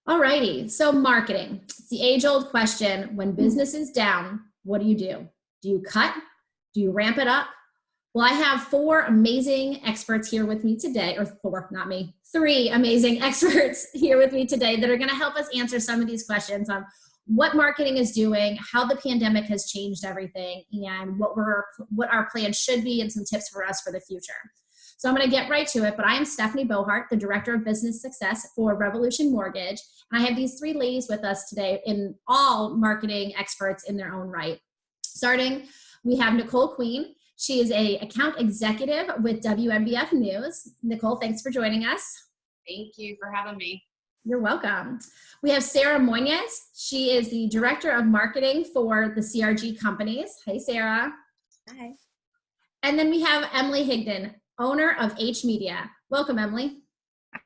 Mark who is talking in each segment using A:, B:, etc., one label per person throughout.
A: Alrighty, so marketing. It's the age-old question. When business is down, what do? Do you cut? Do you ramp it up? Well, I have four amazing experts here with me today, or four, not me, three amazing experts here with me today that are going to help us answer some of these questions on what marketing is doing, how the pandemic has changed everything, and what our plans should be, and some tips for us for the future. So I'm going to get right to it, but I am Stephanie Bohart, the Director of Business Success for Revolution Mortgage, and I have these three ladies with us today, in all marketing experts in their own right. Starting, we have Nicole Queen. She is an account executive with WMBF News. Nicole, thanks for joining us.
B: Thank you for having me.
A: You're welcome. We have Sarah Moniz. She is the Director of Marketing for the CRG companies. Hey, Sarah.
C: Hi.
A: And then we have Emily Higdon, owner of H Media. Welcome, Emily.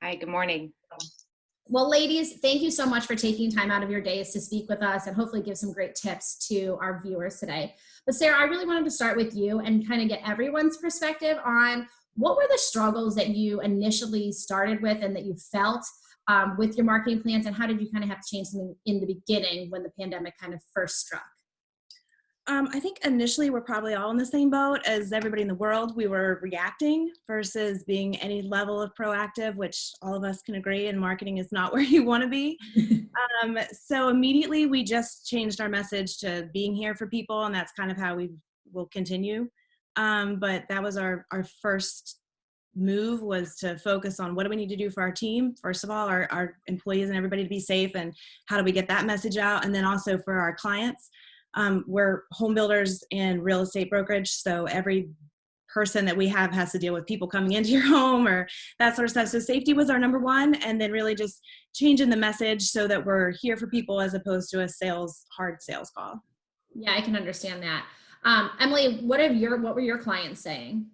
D: Hi, good morning.
A: Well, ladies, thank you so much for taking time out of your days to speak with us and hopefully give some great tips to our viewers today. But Sarah, I really wanted to start with you and kind of get everyone's perspective on what were the struggles that you initially started with and that you felt with your marketing plans, and how did you kind of have to change something in the beginning when the pandemic kind of first struck?
C: I think initially we're probably all in the same boat as everybody in the world. We were reacting versus being any level of proactive, which all of us can agree, and marketing is not where you want to be. So immediately we just changed our message to being here for people, and that's kind of how we will continue. But that was our first move, was to focus on what do we need to do for our team. First of all, our employees and everybody to be safe, and how do we get that message out? And then also for our clients. We're home builders and real estate brokerage, so every person that we have has to deal with people coming into your home or that sort of stuff. So safety was our number one, and then really just changing the message so that we're here for people as opposed to a hard sales call.
A: Yeah, I can understand that. Emily, what were your clients saying?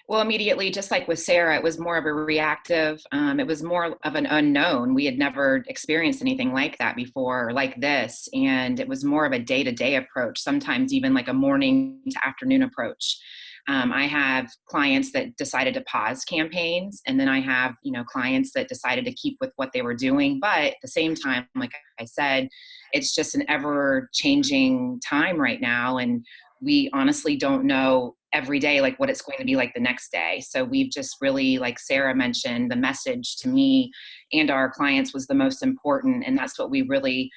D: Well, immediately, just like with Sarah, it was more of a reactive, it was more of an unknown. We had never experienced anything like that before, or like this. And it was more of a day-to-day approach, sometimes even like a morning to afternoon approach. I have clients that decided to pause campaigns, and then I have, clients that decided to keep with what they were doing. But at the same time, like I said, it's just an ever-changing time right now. And we honestly don't know every day, like what it's going to be like the next day. So we've just really, like Sarah mentioned, the message to me and our clients was the most important. And that's what we really,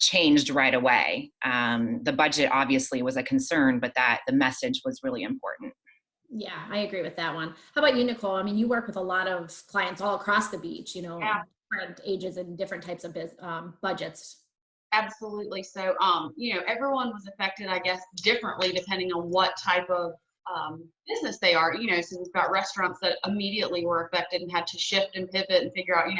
D: changed right away. The budget obviously was a concern, but the message was really important.
A: Yeah, I agree with that one. How about you, Nicole? I mean, you work with a lot of clients all across the beach,
B: Yeah.
A: Different ages and different types of budgets.
B: Absolutely. So, everyone was affected, I guess, differently depending on what type of business they are. So we've got restaurants that immediately were affected and had to shift and pivot and figure out,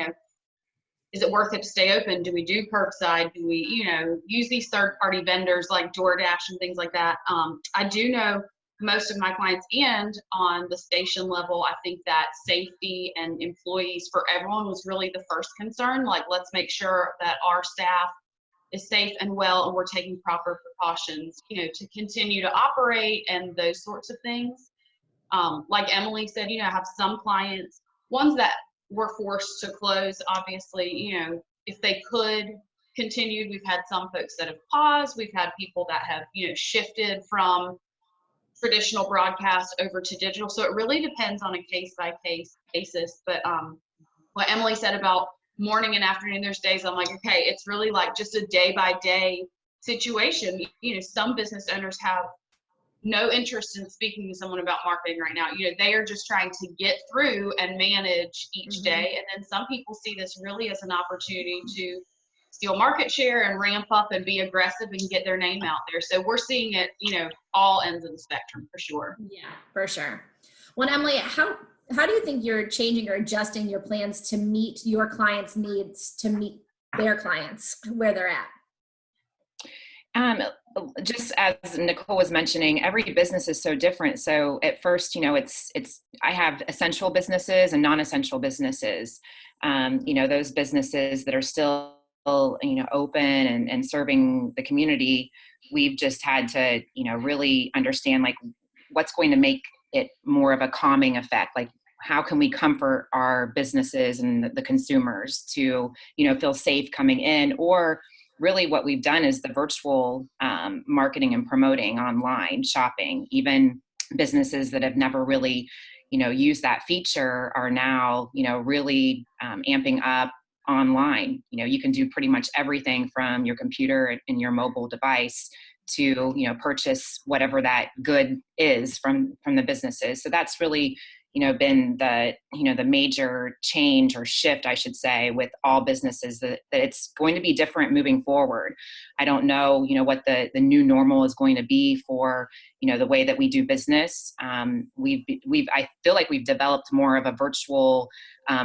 B: is it worth it to stay open? Do we do curbside? Do we, use these third-party vendors like DoorDash and things like that? I do know most of my clients, and on the station level, I think that safety and employees for everyone was really the first concern. Like, let's make sure that our staff is safe and well, and we're taking proper precautions, to continue to operate and those sorts of things. Like Emily said, I have some clients, ones that were forced to close, obviously, if they could continue. We've had some folks that have paused. We've had people that have, shifted from traditional broadcast over to digital. So it really depends on a case-by-case basis. But what Emily said about morning and afternoon, there's days I'm like, okay, it's really like just a day-by-day situation. Some business owners have no interest in speaking to someone about marketing right now. They are just trying to get through and manage each day. And then some people see this really as an opportunity to steal market share and ramp up and be aggressive and get their name out there. So we're seeing it, all ends of the spectrum for sure.
A: Yeah, for sure. Well, Emily, how do you think you're changing or adjusting your plans to meet your clients' needs, to meet their clients where they're at?
D: Just as Nicole was mentioning, every business is so different. So at first, I have essential businesses and non-essential businesses. Those businesses that are still, open and serving the community, we've just had to, really understand like what's going to make it more of a calming effect. Like, how can we comfort our businesses and the consumers to, feel safe coming in? Or really what we've done is the virtual marketing and promoting online shopping. Even businesses that have never really, used that feature are now, really amping up online. You can do pretty much everything from your computer and your mobile device to, purchase whatever that good is from the businesses. So that's really, been the major change or shift, I should say, with all businesses, that it's going to be different moving forward. I don't know, what the new normal is going to be for, the way that we do business. I feel like we've developed more of a virtual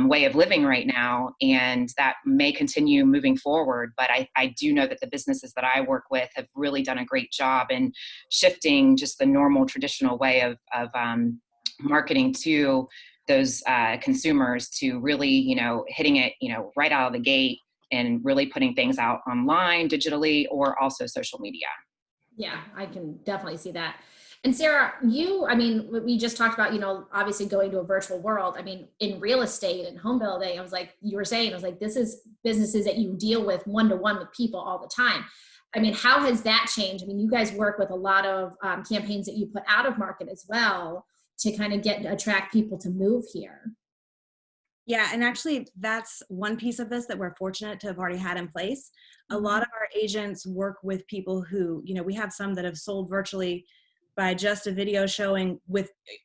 D: way of living right now, and that may continue moving forward. But I do know that the businesses that I work with have really done a great job in shifting just the normal traditional way of marketing to those consumers, to really, hitting it, right out of the gate, and really putting things out online, digitally, or also social media.
A: Yeah, I can definitely see that. And Sarah, we just talked about, obviously going to a virtual world. I mean, in real estate and home building, this is businesses that you deal with one-to-one with people all the time. I mean, how has that changed? I mean, you guys work with a lot of campaigns that you put out of market as well, to kind of attract people to move here.
C: Yeah, and actually that's one piece of this that we're fortunate to have already had in place. A lot of our agents work with people who, we have some that have sold virtually by just a video showing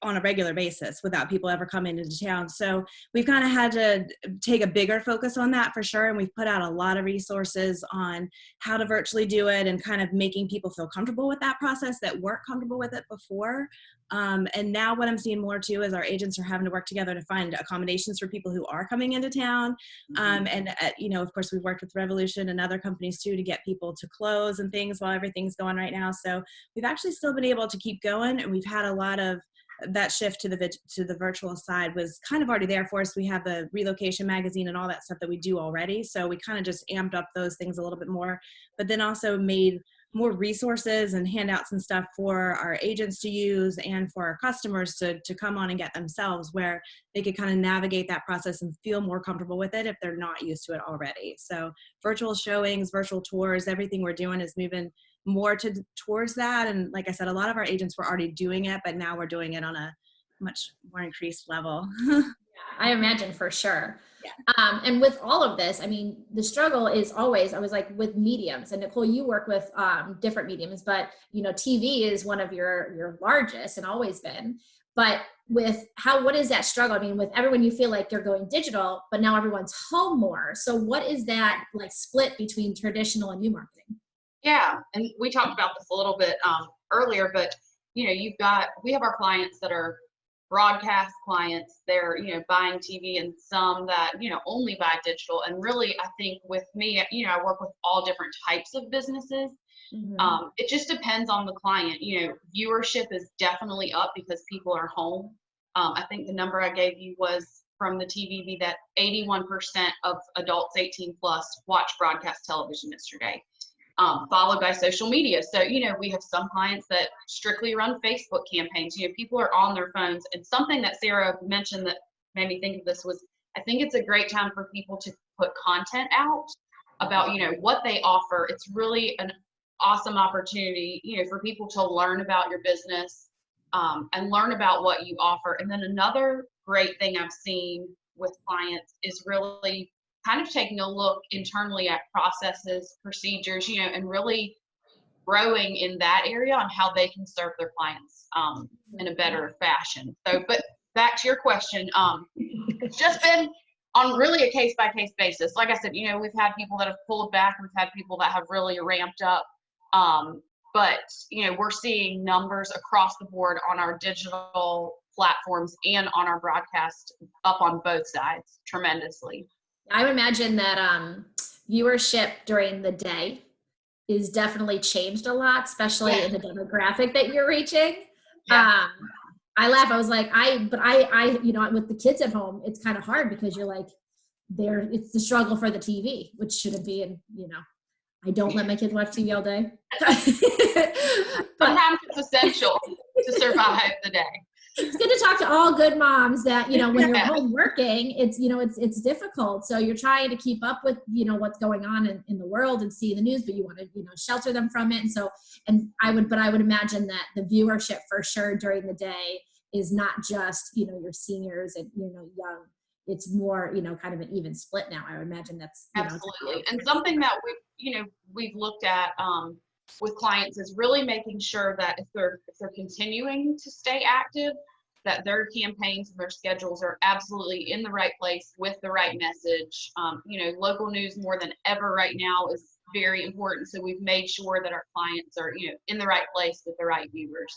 C: on a regular basis without people ever coming into town. So we've kind of had to take a bigger focus on that for sure. And we've put out a lot of resources on how to virtually do it and kind of making people feel comfortable with that process that weren't comfortable with it before. And now what I'm seeing more too is our agents are having to work together to find accommodations for people who are coming into town. Of course, we've worked with Revolution and other companies too to get people to close and things while everything's going right now. So we've actually still been able to keep going, and we've had a lot of that shift to the virtual side was kind of already there for us. We have the relocation magazine and all that stuff that we do already. So we kind of just amped up those things a little bit more, but then also made more resources and handouts and stuff for our agents to use and for our customers to come on and get themselves, where they could kind of navigate that process and feel more comfortable with it if they're not used to it already. So virtual showings, virtual tours, everything we're doing is moving more towards that. And like I said, a lot of our agents were already doing it, but now we're doing it on a much more increased level.
A: I imagine, for sure.
C: Yeah.
A: And with all of this, I mean, the struggle is always, I was like, with mediums, and Nicole, you work with different mediums, but TV is one of your largest and always been. But what is that struggle? I mean, with everyone, you feel like you're going digital, but now everyone's home more. So what is that like split between traditional and new marketing?
B: Yeah, and we talked about this a little bit earlier, but we have our clients that are broadcast clients. They're buying TV, and some that only buy digital. And really, I think with me, I work with all different types of businesses. Mm-hmm. It just depends on the client. Viewership is definitely up because people are home. I think the number I gave you was from the TVB that 81% of adults 18 plus watched broadcast television yesterday. Followed by social media. So, we have some clients that strictly run Facebook campaigns. People are on their phones. And something that Sarah mentioned that made me think of this was, I think it's a great time for people to put content out about, what they offer. It's really an awesome opportunity, for people to learn about your business and learn about what you offer. And then another great thing I've seen with clients is really kind of taking a look internally at processes, procedures, and really growing in that area on how they can serve their clients in a better fashion. So, but back to your question, it's just been on really a case-by-case basis. Like I said, we've had people that have pulled back, we've had people that have really ramped up, but we're seeing numbers across the board on our digital platforms and on our broadcast up on both sides tremendously.
A: I would imagine that viewership during the day is definitely changed a lot, especially in the demographic that you're reaching. Yeah. I laugh. I was like, with the kids at home, it's kind of hard because you're like, it's the struggle for the TV, which shouldn't be. And I don't let my kids watch TV all day.
B: Sometimes it's essential to survive the day.
A: It's good to talk to all good moms that, you know, when you're
B: Yeah.
A: home working, it's, you know, it's difficult. So you're trying to keep up with, you know, what's going on in the world and see the news, but you want to, you know, shelter them from it. And so, I would imagine that the viewership for sure during the day is not just, you know, your seniors and, you know, young. It's more, you know, kind of an even split now. I would imagine that's, you know,
B: Absolutely. And something that we've looked at with clients is really making sure that if they're continuing to stay active, that their campaigns and their schedules are absolutely in the right place with the right message. You know, local news more than ever right now is very important. So we've made sure that our clients are, you know, in the right place with the right viewers.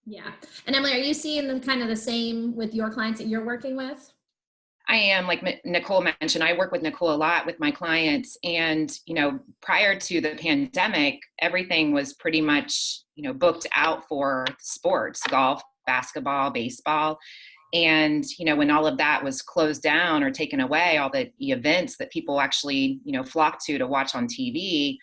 A: Yeah. And Emily, are you seeing kind of the same with your clients that you're working with?
D: I am, like Nicole mentioned, I work with Nicole a lot with my clients. And, you know, prior to the pandemic, everything was pretty much, you know, booked out for sports, golf, basketball, baseball. And, you know, when all of that was closed down or taken away, all the events that people actually, you know, flock to watch on TV,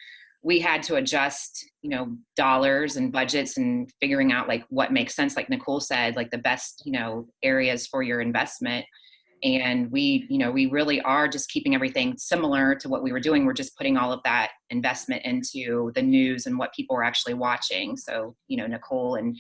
D: we had to adjust, you know, dollars and budgets and figuring out like what makes sense. Like Nicole said, like the best, you know, areas for your investment. And we, you know, we really are just keeping everything similar to what we were doing. We're just putting all of that investment into the news and what people are actually watching. So, you know, Nicole and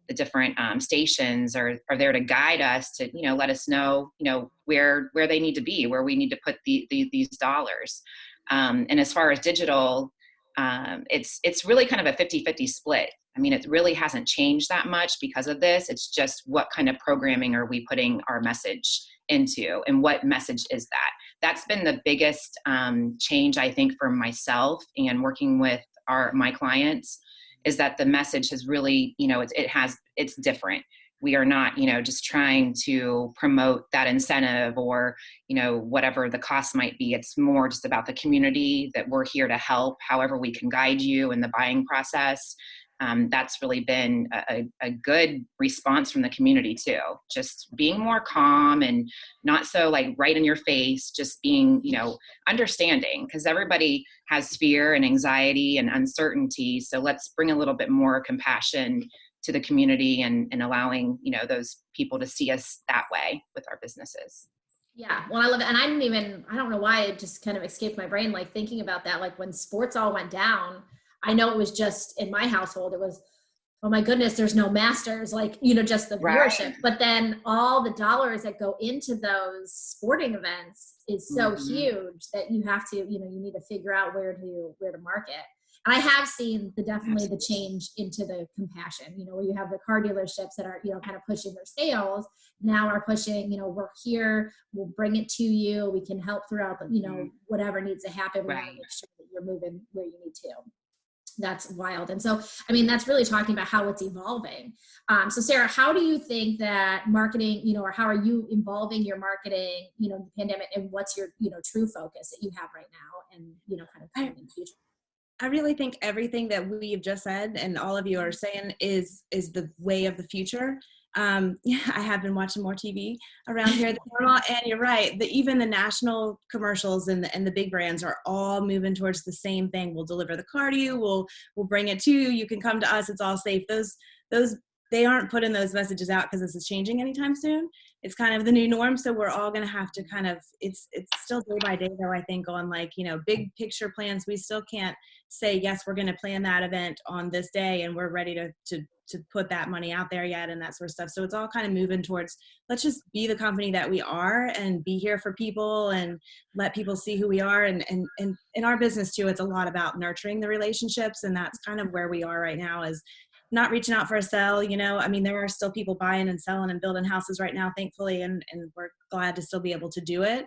D: the different stations are there to guide us to, you know, let us know, you know, where they need to be, where we need to put these dollars. And as far as digital, it's really kind of a 50-50 split. I mean, it really hasn't changed that much because of this. It's just what kind of programming are we putting our message into, and what message is that? That's been the biggest change, I think, for myself and working with my clients, is that the message has really, you know, it's different. We are not, you know, just trying to promote that incentive or, you know, whatever the cost might be. It's more just about the community, that we're here to help however we can guide you in the buying process. That's really been a good response from the community too. Just being more calm and not so like right in your face, just being, you know, understanding, because everybody has fear and anxiety and uncertainty. So let's bring a little bit more compassion to the community and allowing, you know, those people to see us that way with our businesses.
A: Yeah, well, I love it. And I don't know why it just kind of escaped my brain, like thinking about that, like when sports all went down, I know it was just in my household, it was, oh my goodness, there's no Masters, like, you know, just the viewership. Right. But then all the dollars that go into those sporting events is so huge that you have to, you know, you need to figure out where to market. And I have seen definitely the change into the compassion, you know, where you have the car dealerships that are, you know, kind of pushing their sales, now are pushing, you know, we're here, we'll bring it to you, we can help throughout, you know, whatever needs to happen. We want to make sure that you're moving where you need to. That's wild. And so, I mean, that's really talking about how it's evolving. So Sarah, how do you think that marketing, you know, or how are you involving your marketing, you know, in the pandemic, and what's your, you know, true focus that you have right now and, you know, kind of in the future?
C: I really think everything that we've just said and all of you are saying is the way of the future. Yeah, I have been watching more TV around here than normal, and you're right. Even the national commercials and the big brands are all moving towards the same thing. We'll deliver the car to you. We'll bring it to you. You can come to us. It's all safe. Those they aren't putting those messages out because this is changing anytime soon. It's kind of the new norm. So we're all going to have to kind of, it's still day by day though, I think, on like, you know, big picture plans. We still can't say, yes, we're going to plan that event on this day and we're ready to put that money out there yet and that sort of stuff. So it's all kind of moving towards, let's just be the company that we are and be here for people and let people see who we are. And in our business too, it's a lot about nurturing the relationships. And that's kind of where we are right now, is not reaching out for a sell, you know. I mean, there are still people buying and selling and building houses right now, thankfully, and we're glad to still be able to do it.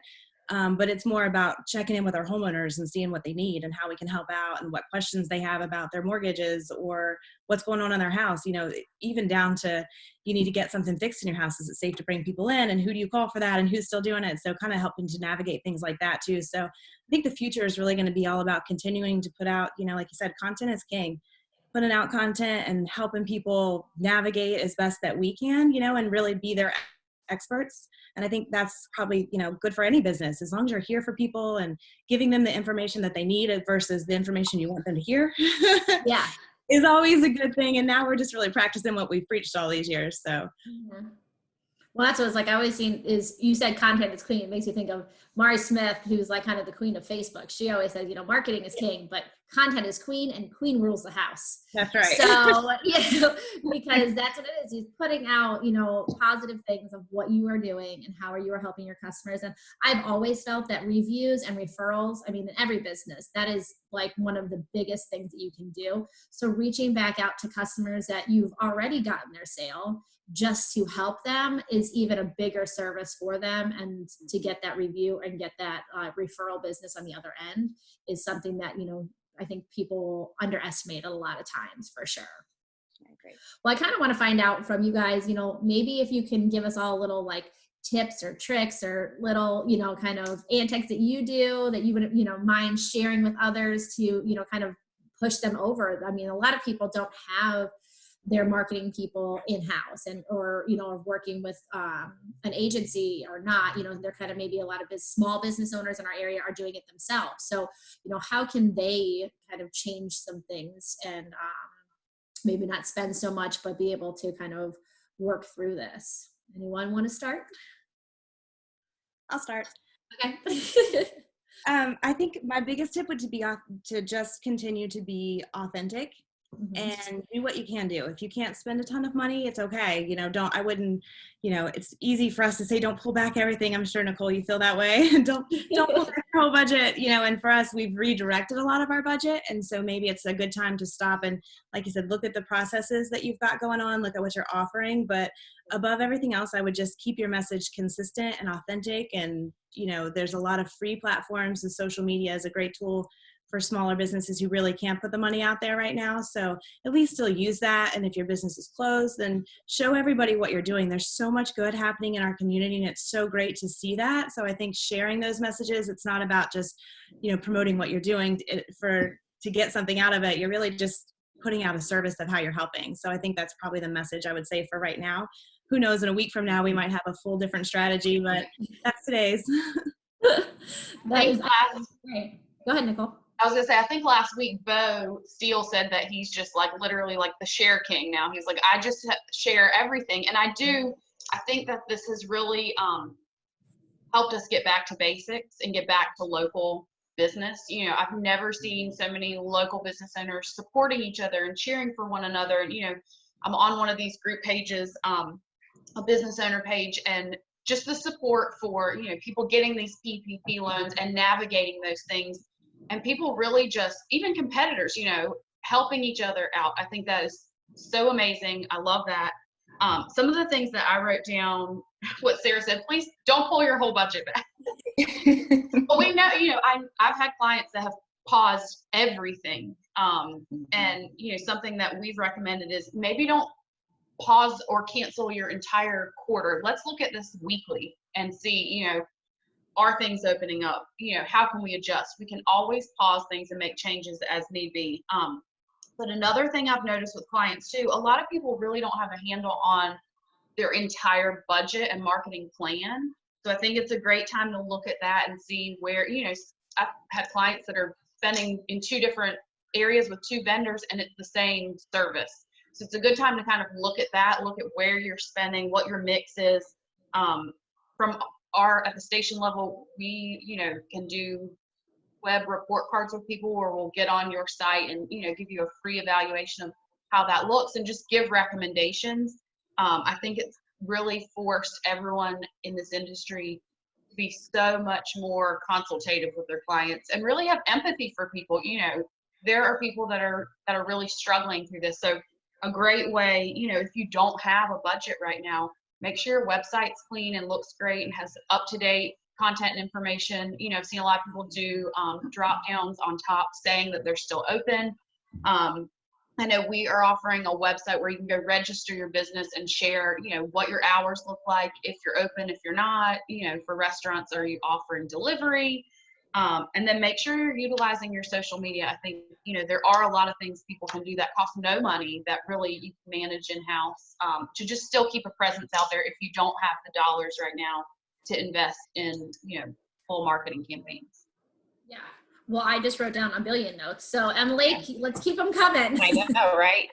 C: But it's more about checking in with our homeowners and seeing what they need and how we can help out and what questions they have about their mortgages or what's going on in their house, you know, even down to, you need to get something fixed in your house. Is it safe to bring people in, and who do you call for that, and who's still doing it? So kind of helping to navigate things like that too. So I think the future is really going to be all about continuing to put out, you know, like you said, content is king. Putting out content and helping people navigate as best that we can, you know, and really be their experts. And I think that's probably, you know, good for any business, as long as you're here for people and giving them the information that they need versus the information you want them to hear.
A: Yeah.
C: Is always a good thing. And now we're just really practicing what we've preached all these years. So.
A: Mm-hmm. Well, that's what it's like. I always seen is you said content is queen. It makes you think of Mari Smith, who's like kind of the queen of Facebook. She always says, marketing is king, but content is queen, and queen rules the house.
C: That's right.
A: So, because that's what it is. He's putting out, positive things of what you are doing and how you are helping your customers. And I've always felt that reviews and referrals, in every business, that is like one of the biggest things that you can do. So reaching back out to customers that you've already gotten their sale, just to help them is even a bigger service for them, and to get that review and get that referral business on the other end is something that, I think people underestimate a lot of times, for sure.
C: Great.
A: Well, I kind of want to find out from you guys, maybe if you can give us all a little like tips or tricks or little, kind of antics that you do that you would, mind sharing with others to, kind of push them over. A lot of people don't have their marketing people in-house or working with an agency or not, they're kind of maybe a lot of small business owners in our area are doing it themselves. So, how can they kind of change some things and maybe not spend so much, but be able to kind of work through this? Anyone want to start?
C: I'll start.
A: Okay.
C: I think my biggest tip would be to just continue to be authentic. And do what you can do. If you can't spend a ton of money, it's okay. It's easy for us to say, don't pull back everything. I'm sure, Nicole, you feel that way. don't pull back your whole budget, and for us, we've redirected a lot of our budget. And so maybe it's a good time to stop and, like you said, look at the processes that you've got going on, look at what you're offering. But above everything else, I would just keep your message consistent and authentic. And, there's a lot of free platforms, and social media is a great tool for smaller businesses who really can't put the money out there right now. So at least still use that. And if your business is closed, then show everybody what you're doing. There's so much good happening in our community, and it's so great to see that. So I think sharing those messages, it's not about just, promoting what you're doing to get something out of it. You're really just putting out a service of how you're helping. So I think that's probably the message I would say for right now. Who knows, in a week from now, we might have a full different strategy, but that's today's.
A: That is great. Go ahead, Nicole.
B: I was gonna say, I think last week Bo Steele said that he's just like literally like the share king now. He's like, I just share everything. And I think that this has really helped us get back to basics and get back to local business. I've never seen so many local business owners supporting each other and cheering for one another. And, I'm on one of these group pages, a business owner page, and just the support for, people getting these PPP loans and navigating those things. And people really just, even competitors, helping each other out. I think that is so amazing. I love that. Some of the things that I wrote down, what Sarah said, please don't pull your whole budget back. But we know, I've had clients that have paused everything. And, something that we've recommended is maybe don't pause or cancel your entire quarter. Let's look at this weekly and see, are things opening up? How can we adjust? We can always pause things and make changes as need be. But another thing I've noticed with clients too, a lot of people really don't have a handle on their entire budget and marketing plan. So I think it's a great time to look at that and see where, I've had clients that are spending in 2 different areas with 2 vendors, and it's the same service. So it's a good time to kind of look at that, look at where you're spending, what your mix is. At the station level, we, can do web report cards with people where we'll get on your site and, give you a free evaluation of how that looks and just give recommendations. I think it's really forced everyone in this industry to be so much more consultative with their clients and really have empathy for people. There are people that are really struggling through this. So a great way, if you don't have a budget right now, make sure your website's clean and looks great and has up-to-date content and information. I've seen a lot of people do drop downs on top saying that they're still open. I know we are offering a website where you can go register your business and share, what your hours look like, if you're open, if you're not, for restaurants, are you offering delivery? And then make sure you're utilizing your social media. I think, there are a lot of things people can do that cost no money that really you can manage in-house to just still keep a presence out there if you don't have the dollars right now to invest in, full marketing campaigns.
A: Yeah. Well, I just wrote down a billion notes. So Emily, let's keep them coming.
D: I know, right?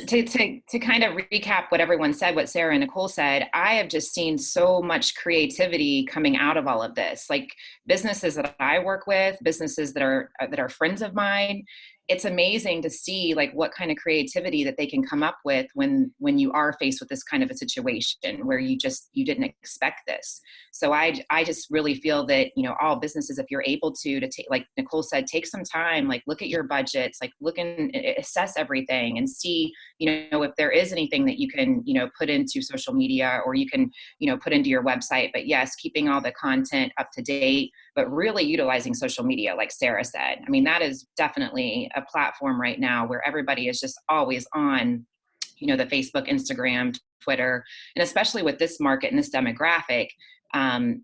D: To kind of recap what everyone said, what Sarah and Nicole said, I have just seen so much creativity coming out of all of this. Like businesses that I work with, businesses that are friends of mine. It's amazing to see like what kind of creativity that they can come up with when you are faced with this kind of a situation where you didn't expect this. So I just really feel that, you know, all businesses, if you're able to take, like Nicole said, take some time, like look at your budgets, like look and assess everything and see, you know, if there is anything that you can, you know, put into social media or you can, you know, put into your website. But yes, keeping all the content up to date, but really utilizing social media, like Sarah said. I mean, that is definitely a platform right now where everybody is just always on, you know, the Facebook, Instagram, Twitter, and especially with this market and this demographic,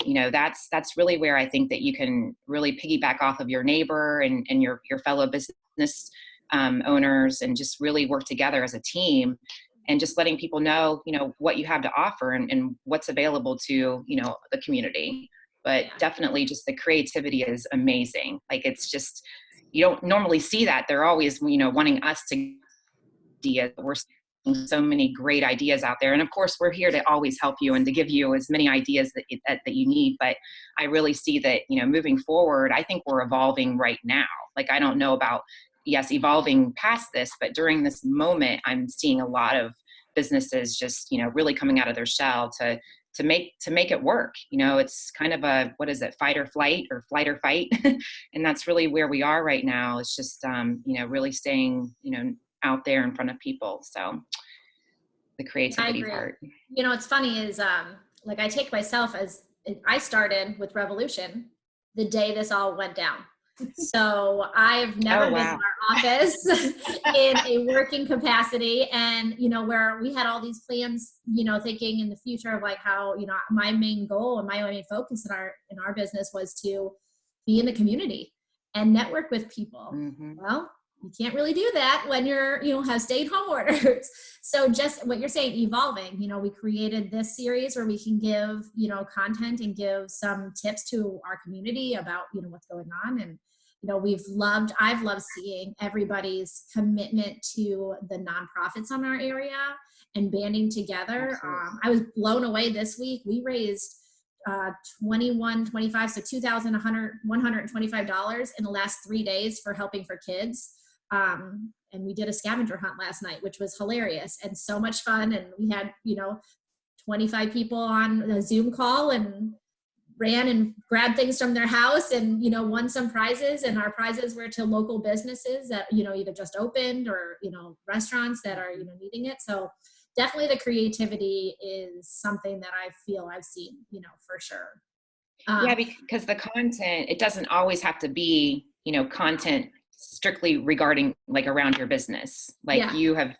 D: you know, that's really where I think that you can really piggyback off of your neighbor and your fellow business owners and just really work together as a team and just letting people know, you know, what you have to offer and what's available to, you know, the community. But definitely just the creativity is amazing. Like it's just, you don't normally see that. They're always, you know, wanting us to ideas. We're seeing so many great ideas out there. And of course, we're here to always help you and to give you as many ideas that you need. But I really see that, you know, moving forward, I think we're evolving right now. Like, I don't know about, yes, evolving past this, but during this moment, I'm seeing a lot of businesses just, you know, really coming out of their shell to make it work. You know, it's kind of a, what is it, fight or flight or flight or fight. And that's really where we are right now. It's just, you know, really staying, you know, out there in front of people. So the creativity part.
A: You know, what's funny is, like I take myself as I started with Revolution the day this all went down. So I've never been in our office in a working capacity, and, you know, where we had all these plans, you know, thinking in the future of like how, you know, my main goal and my main focus in our business was to be in the community and network with people. Mm-hmm. Well, you can't really do that when you're, you know, have stay-at-home orders. So just what you're saying, evolving, you know, we created this series where we can give, you know, content and give some tips to our community about, you know, what's going on. And, you know, I've loved seeing everybody's commitment to the nonprofits on our area and banding together. I was blown away this week. We raised $2,125, so $2,125 in the last 3 days for helping for kids. And we did a scavenger hunt last night, which was hilarious and so much fun. And we had, you know, 25 people on a Zoom call and ran and grabbed things from their house and, you know, won some prizes. And our prizes were to local businesses that, you know, either just opened or, you know, restaurants that are, you know, needing it. So definitely the creativity is something that I feel I've seen, you know, for sure.
D: Yeah, because the content, it doesn't always have to be, you know, content strictly regarding like around your business. Like you have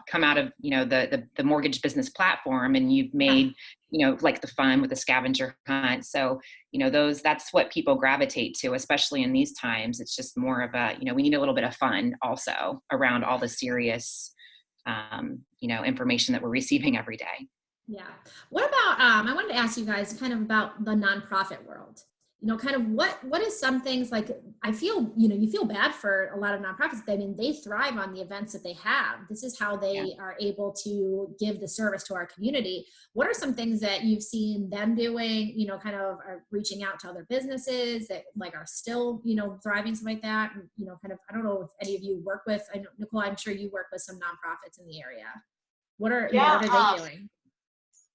D: come out of, you know, the mortgage business platform and you've made, you know, like the fun with the scavenger hunt. So, you know, that's what people gravitate to, especially in these times. It's just more of a, you know, we need a little bit of fun also around all the serious, you know, information that we're receiving every day.
A: Yeah. What about, I wanted to ask you guys kind of about the nonprofit world. You know, kind of what is some things like, I feel, you know, you feel bad for a lot of nonprofits. I mean, they thrive on the events that they have. This is how they are able to give the service to our community. What are some things that you've seen them doing, you know, kind of are reaching out to other businesses that like are still, you know, thriving, something like that? And, you know, kind of, I don't know if any of you work with, I know, Nicole, I'm sure you work with some nonprofits in the area. What are they doing?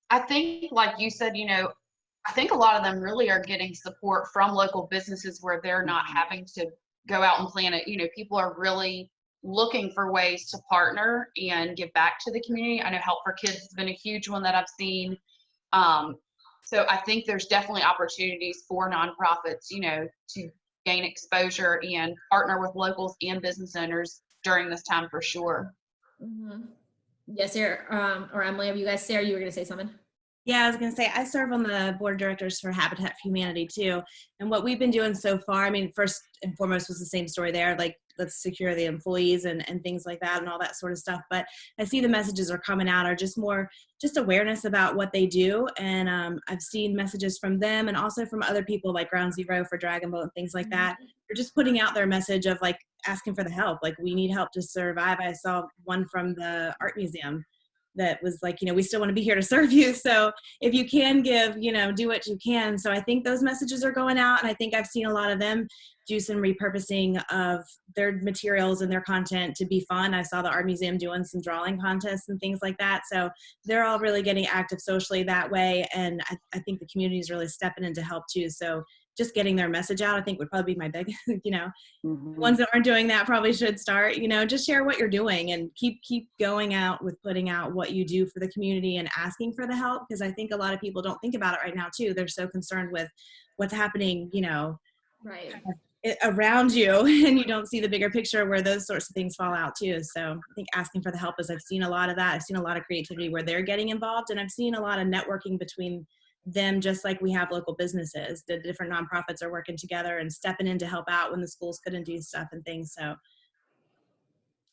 B: I think, like you said, you know, I think a lot of them really are getting support from local businesses where they're not having to go out and plan it. You know, people are really looking for ways to partner and give back to the community. I know Help for Kids has been a huge one that I've seen. So I think there's definitely opportunities for nonprofits, you know, to gain exposure and partner with locals and business owners during this time for sure.
A: Mm-hmm. Yes, Sarah, or Emily, have you guys, Sarah, you were going to say something?
C: Yeah, I was going to say, I serve on the board of directors for Habitat for Humanity too. And what we've been doing so far, I mean, first and foremost was the same story there, like let's secure the employees and things like that and all that sort of stuff. But I see the messages are coming out are just more, just awareness about what they do. And I've seen messages from them and also from other people like Ground Zero for Dragon Boat and things like that. They're or just putting out their message of like asking for the help. Like, we need help to survive. I saw one from the art museum that was like, we still want to be here to serve you. So if you can give, do what you can. So I think those messages are going out, and I think I've seen a lot of them do some repurposing of their materials and their content to be fun. I saw the art museum doing some drawing contests and things like that. So they're all really getting active socially that way. And I think the community is really stepping in to help too. So just getting their message out, I think, would probably be my big, ones that aren't doing that probably should start, just share what you're doing and keep going out with putting out what you do for the community and asking for the help. Because I think a lot of people don't think about it right now too. They're so concerned with what's happening,
A: right
C: around you, and you don't see the bigger picture where those sorts of things fall out too. So I think asking for the help is, I've seen a lot of that. I've seen a lot of creativity where they're getting involved, and I've seen a lot of networking between them, just like we have local businesses. The different nonprofits are working together and stepping in to help out when the schools couldn't do stuff and things. So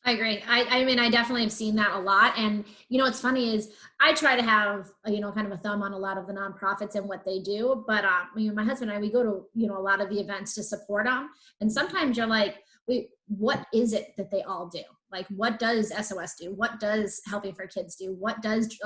A: I agree. I mean, I definitely have seen that a lot. And, what's funny is I try to have, kind of a thumb on a lot of the nonprofits and what they do. But, my husband and I, we go to, a lot of the events to support them. And sometimes you're like, wait, what is it that they all do? Like, what does SOS do? What does Helping for Kids do? What does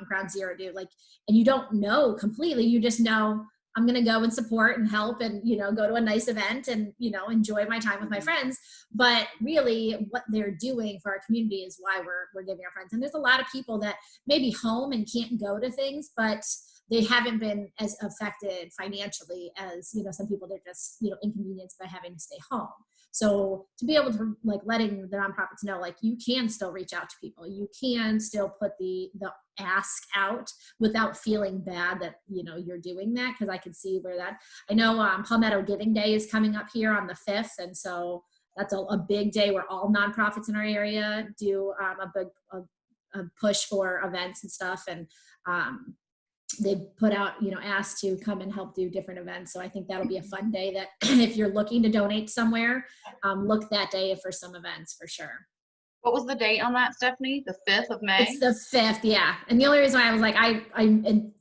A: Ground Zero do? Like, and you don't know completely. You just know, I'm going to go and support and help and, go to a nice event and, enjoy my time with my friends. But really what they're doing for our community is why we're giving our friends. And there's a lot of people that may be home and can't go to things, but they haven't been as affected financially as, some people, they're just, inconvenienced by having to stay home. So to be able to letting the nonprofits know, you can still reach out to people, you can still put the ask out without feeling bad that, you're doing that. Cause I can see where that, I know Palmetto Giving Day is coming up here on the 5th. And so that's a big day where all nonprofits in our area do a push for events and stuff. And they put out, asked to come and help do different events. So I think that'll be a fun day that if you're looking to donate somewhere, look that day for some events for sure.
B: What was the date on that, Stephanie? The 5th of May?
A: It's the 5th, yeah. And the only reason why I was like, and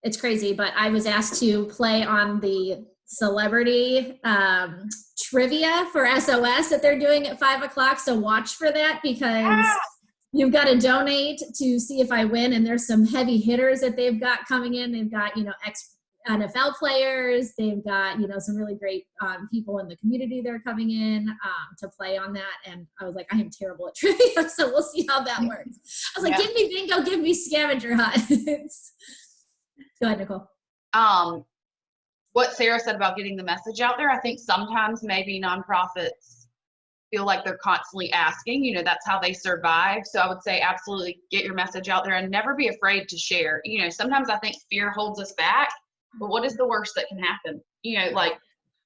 A: it's crazy, but I was asked to play on the celebrity trivia for SOS that they're doing at 5:00. So watch for that, because you've got to donate to see if I win. And there's some heavy hitters that they've got coming in. They've got, ex-NFL players. They've got, some really great people in the community that are coming in to play on that. And I was like, I am terrible at trivia, so we'll see how that works. I was like, give me bingo, give me scavenger hunt. Go ahead, Nicole.
B: What Sarah said about getting the message out there, I think sometimes maybe nonprofits feel like they're constantly asking, that's how they survive. So I would say absolutely get your message out there and never be afraid to share. Sometimes I think fear holds us back, but what is the worst that can happen?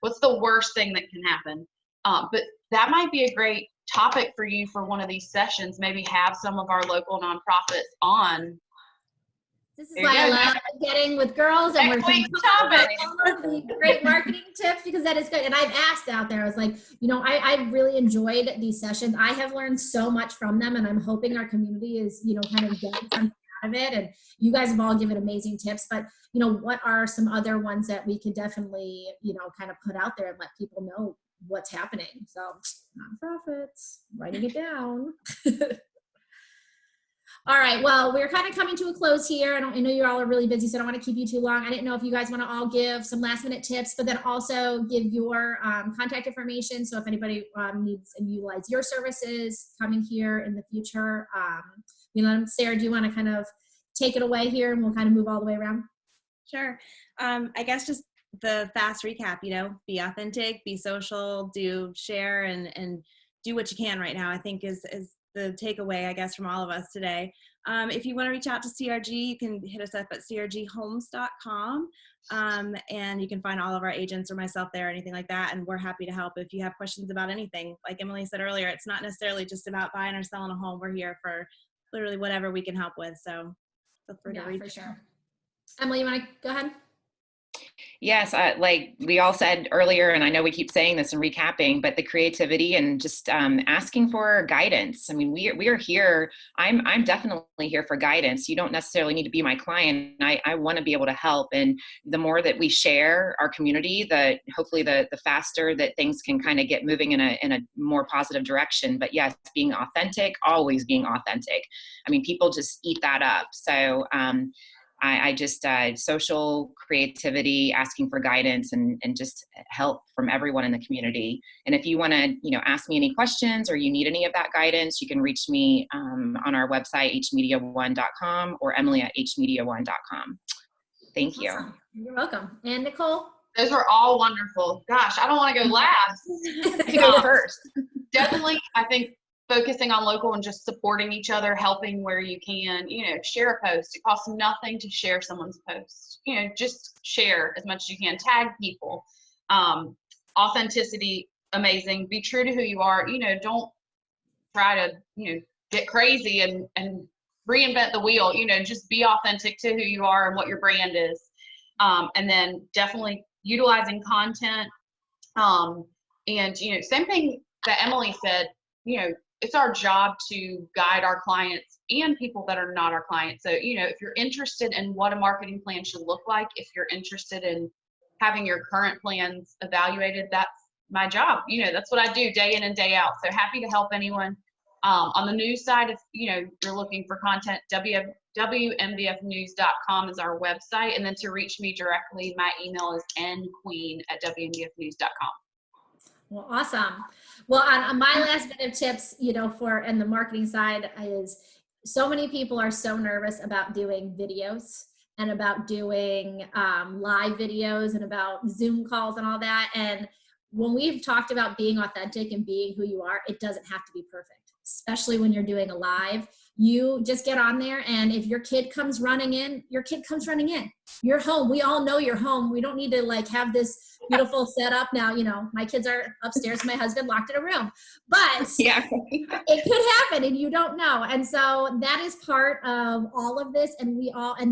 B: What's the worst thing that can happen? But that might be a great topic for you for one of these sessions. Maybe have some of our local nonprofits on.
A: This is why I love getting with girls and we're talking about all of the great marketing tips, because that is good. And I've asked out there, I was like, I really enjoyed these sessions. I have learned so much from them, and I'm hoping our community is, kind of getting something out of it. And you guys have all given amazing tips, but what are some other ones that we could definitely, kind of put out there and let people know what's happening? So nonprofits, writing it down. All right, well, we're kind of coming to a close here. I know you all are really busy, so I don't want to keep you too long. I didn't know if you guys want to all give some last minute tips, but then also give your contact information. So if anybody needs and utilize your services coming here in the future, Sarah, do you want to kind of take it away here and we'll kind of move all the way around?
C: Sure. I guess just the fast recap, be authentic, be social, share and do what you can right now, I think is the takeaway, I guess, from all of us today. If you want to reach out to CRG, you can hit us up at crghomes.com, and you can find all of our agents or myself there or anything like that, and we're happy to help if you have questions about anything. Like Emily said earlier, it's not necessarily just about buying or selling a home. We're here for literally whatever we can help with, so feel free to reach out.
A: For sure. Emily, you want to go ahead?
D: Yes, like we all said earlier, and I know we keep saying this and recapping, but the creativity and just asking for guidance. I mean, we are here. I'm definitely here for guidance. You don't necessarily need to be my client. I want to be able to help, and the more that we share our community, the hopefully the faster that things can kind of get moving in a more positive direction. But yes, being authentic, always being authentic. I mean, people just eat that up. So. I just social creativity, asking for guidance and just help from everyone in the community. And if you want to, ask me any questions or you need any of that guidance, you can reach me on our website, hmedia1.com or emily@hmedia1.com. Thank you.
A: Awesome. You're welcome. And Nicole?
B: Those were all wonderful. Gosh, I don't want to go last.
D: You go first.
B: Definitely, I think focusing on local and just supporting each other, helping where you can, share a post. It costs nothing to share someone's post. Just share as much as you can. Tag people. Authenticity, amazing. Be true to who you are. Don't try to, get crazy and reinvent the wheel. Just be authentic to who you are and what your brand is. And then definitely utilizing content. And, same thing that Emily said, it's our job to guide our clients and people that are not our clients. So, if you're interested in what a marketing plan should look like, if you're interested in having your current plans evaluated, that's my job. That's what I do day in and day out. So happy to help anyone. On the news side, if, you're looking for content, WMBFnews.com is our website. And then to reach me directly, my email is nqueen@WMBFnews.com.
A: Well, awesome. Well, on my last bit of tips, and the marketing side is so many people are so nervous about doing videos and about doing live videos and about Zoom calls and all that. And when we've talked about being authentic and being who you are, it doesn't have to be perfect, especially when you're doing a live. You just get on there, and if your kid comes running in, your kid comes running in. You're home. We all know you're home. We don't need to have this beautiful setup now. My kids are upstairs. My husband locked in a room, but
D: Yeah.
A: It could happen and you don't know. And so that is part of all of this. And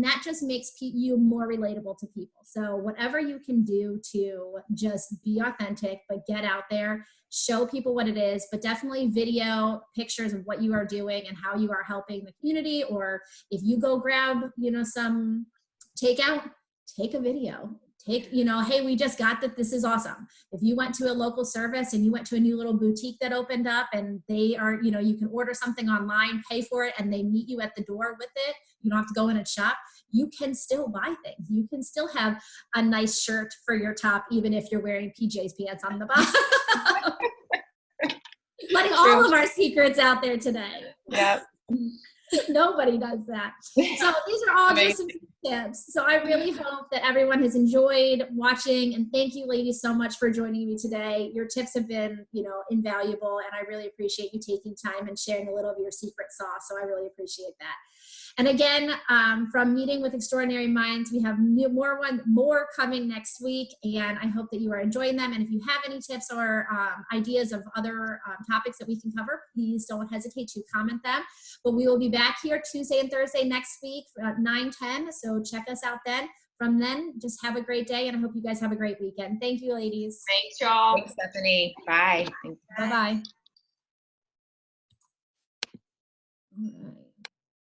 A: that just makes you more relatable to people. So whatever you can do to just be authentic, but get out there, show people what it is, but definitely video pictures of what you are doing and how you are helping the community. Or if you go grab, some takeout, take a video. Hey, we just got that. This is awesome. If you went to a local service and you went to a new little boutique that opened up and they are, you can order something online, pay for it, and they meet you at the door with it. You don't have to go in and shop. You can still buy things. You can still have a nice shirt for your top, even if you're wearing PJ's pants on the bottom. Letting all of our secrets out there today.
D: Yeah.
A: Nobody does that. So these are all just some tips. So I really hope that everyone has enjoyed watching, and thank you ladies so much for joining me today. Your tips have been, invaluable, and I really appreciate you taking time and sharing a little of your secret sauce. So I really appreciate that. And again, from Meeting with Extraordinary Minds, we have more coming next week, and I hope that you are enjoying them. And if you have any tips or ideas of other topics that we can cover, please don't hesitate to comment them. But we will be back here Tuesday and Thursday next week at 9:10, so check us out then. From then, just have a great day, and I hope you guys have a great weekend. Thank you, ladies.
B: Thanks, y'all.
D: Thanks, Stephanie. Bye.
A: Bye-bye.